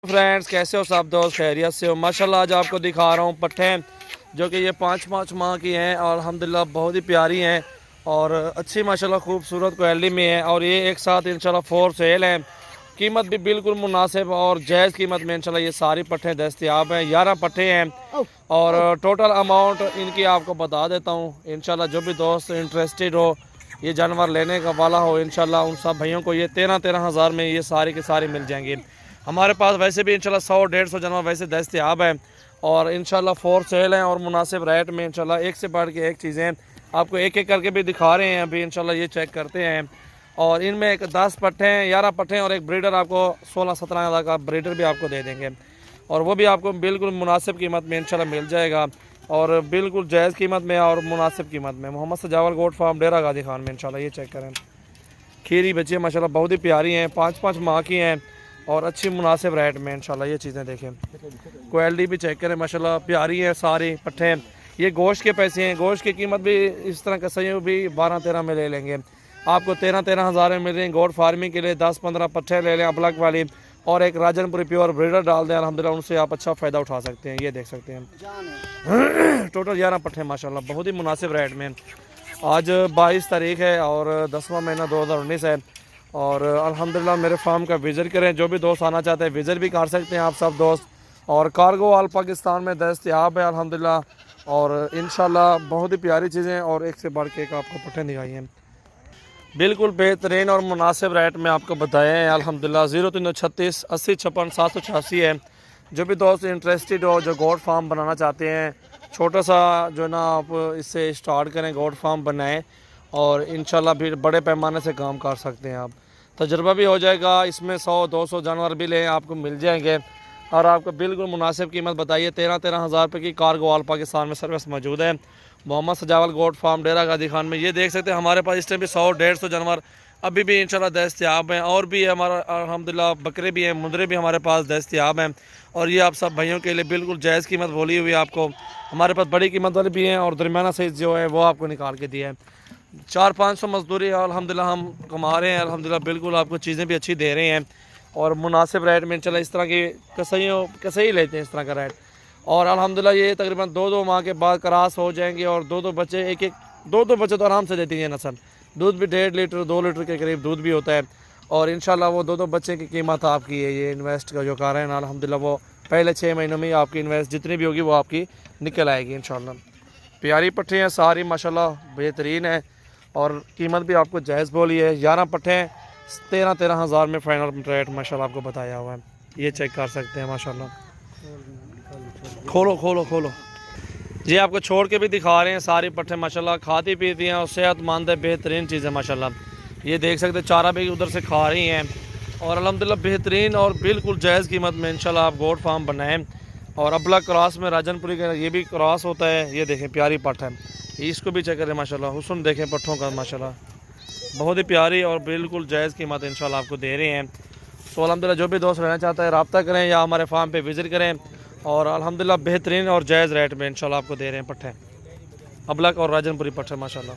Friends कैसे हो सब दोस्त, खैरियत से हो? माशाल्लाह आज आपको दिखा रहा हूँ पट्ठे जो कि ये 5-5 माह की हैं और अल्हम्दुलिल्लाह बहुत ही प्यारी हैं और अच्छी माशाल्लाह खूबसूरत क्वालिटी में है। और ये एक साथ इंशाल्लाह फोर सेल हैं। कीमत भी बिल्कुल मुनासिब और जायज़ कीमत में इंशाल्लाह ये सारी पट्ठे दस्तयाब हैं। 11 पट्ठे हैं और टोटल अमाउंट इनकी आपको बता देता हूँ। इंशाल्लाह जो भी दोस्त इंटरेस्टेड हो, ये जानवर लेने का वाला हो, इंशाल्लाह उन सब भाइयों को ये 13-13 हज़ार में ये सारी के सारे मिल जाएंगे। हमारे पास वैसे भी इंशाल्लाह 100-150 जानवर वैसे दस्तयाब हैं और इंशाल्लाह फोर सेल हैं और मुनासिब रेट में इंशाल्लाह एक से बढ़ के एक चीज़ें आपको एक एक करके भी दिखा रहे हैं। अभी इंशाल्लाह ये चेक करते हैं और इनमें एक 10 पट्ठे हैं, 11 पट्ठे हैं और एक ब्रीडर आपको 16-17 हज़ार का ब्रीडर भी आपको दे देंगे और वो भी आपको बिल्कुल मुनासिब कीमत में इंशाल्लाह मिल जाएगा और बिल्कुल जायज़ कीमत में और मुनासिब कीमत में। मोहम्मद सजावल गोट फार्म डेरा गाजी खान में इंशाल्लाह ये चेक करें। खीरी बच्चे माशाल्लाह बहुत ही प्यारी हैं, 5-5 माह की हैं और अच्छी मुनासिब रेट में इंशाल्लाह ये चीज़ें देखें। क्वालिटी भी चेक करें, माशाल्लाह प्यारी है सारी पट्ठे। ये गोश्त के पैसे हैं, गोश्त की कीमत भी इस तरह का सही भी 12-13 में ले लेंगे। आपको 13-13 हज़ार में मिल रही हैं। गोट फार्मिंग के लिए 10-15 पट्ठे ले लें अबलक वाली और एक राजनपुरी प्योर ब्रीडर डाल दें, अल्हम्दुलिल्लाह उनसे आप अच्छा फ़ायदा उठा सकते हैं। ये देख सकते हैं टोटल 11 पट्ठे माशाल्लाह बहुत ही मुनासिब रेट में। आज 22 तारीख है और 10वां महीना 2019 है और अल्हम्दुलिल्लाह मेरे फार्म का विज़िट करें। जो भी दोस्त आना चाहते हैं विज़िट भी कर सकते हैं आप सब दोस्त। और कार्गो ऑल पाकिस्तान में दस्तयाब है अल्हम्दुलिल्लाह और इंशाल्लाह बहुत ही प्यारी चीज़ें और एक से बढ़ के एक आपको पट्ठे दिखाई हैं। बिल्कुल बेहतरीन और मुनासिब रेट में आपको बताए हैं अल्हम्दुलिल्लाह। 0336 80 56 786 है। जो भी दोस्त इंटरेस्टेड हो, जो गोट फार्म बनाना चाहते हैं, छोटा सा जो ना आप इससे स्टार्ट करें, गोट फार्म बनाएं और इंशाल्लाह फिर बड़े पैमाने से काम कर सकते हैं आप। तजुर्बा भी हो जाएगा, इसमें 100-200 जानवर भी लें आपको मिल जाएंगे और आपको बिल्कुल मुनासिब कीमत बताइए। 13-13 हज़ार रुपये की कार्गो ऑल पाकिस्तान में सर्विस मौजूद है। मोहम्मद सजावल गोट फार्म डेरा गाजी खान में ये देख सकते हैं। हमारे पास इस टाइम भी 100-150 जानवर अभी भी इंशाल्लाह दस्तयाब हैं और भी हमारा अल्हम्दुलिल्लाह बकरे भी हैं, मुंदरे भी हमारे पास दस्तयाब हैं और ये आप सब भाइयों के लिए बिल्कुल जायज़ कीमत बोली हुई है आपको। हमारे पास बड़ी कीमत वाले भी हैं और दरमियाना साइज़ जो है वो आपको निकाल के दिया है। 400-500 मजदूरी अल्हम्दुलिल्लाह हम कमा रहे हैं अल्हम्दुलिल्लाह। बिल्कुल आपको चीज़ें भी अच्छी दे रहे हैं और मुनासिब रेट में चला। इस तरह की कसई लेते हैं इस तरह का रेट और अल्हम्दुलिल्लाह ये तकरीबन 2-2 माह के बाद क्रॉस हो जाएंगे और 2-2 बच्चे एक-एक 2-2 बच्चे तो आराम से देती है नस्ल। दूध भी 1.5 लीटर 2 लीटर के करीब दूध भी होता है और इंशाल्लाह वो 2-2 बच्चे की कीमत आपकी है। ये इन्वेस्ट का जो कर रहे हैं अल्हम्दुलिल्लाह वो पहले 6 महीनों में ही आपकी इन्वेस्ट जितनी भी होगी वो आपकी निकल आएगी इंशाल्लाह। प्यारी पट्ठे हैं सारी माशाल्लाह, बेहतरीन है और कीमत भी आपको जायज़ बोली है। 11 पट्ठे हैं, 13-13 हज़ार में फ़ाइनल रेट माशाल्लाह आपको बताया हुआ है। ये चेक कर सकते हैं माशाल्लाह। खोलो खोलो खोलो जी, आपको छोड़ के भी दिखा रहे हैं सारी पट्ठे माशाल्लाह खाती पीती हैं और सेहतमंद है, बेहतरीन चीज़ है माशाल्लाह। ये देख सकते हैं चारा भी उधर से खा रही हैं और अल्हम्दुलिल्लाह बेहतरीन और बिल्कुल जायज़ कीमत में इंशाल्लाह आप गोट फार्म बनाएं। और अबला क्रॉस में राजनपुरी का ये भी क्रॉस होता है। ये देखें प्यारी पट्ठ है, इसको भी चेक करें माशाल्लाह। हुस्न देखें पट्ठों का माशाल्लाह, बहुत ही प्यारी और बिल्कुल जायज़ कीमत इंशाल्लाह आपको दे रहे हैं। सो अल्हम्दुलिल्लाह जो भी दोस्त रहना चाहता है रब्ता करें या हमारे फार्म पे विज़िट करें और अल्हम्दुलिल्लाह बेहतरीन और जायज़ रेट में इंशाल्लाह आपको दे रहे हैं पट्ठे, अबलक और राजनपुरी पट्ठे माशाल्लाह।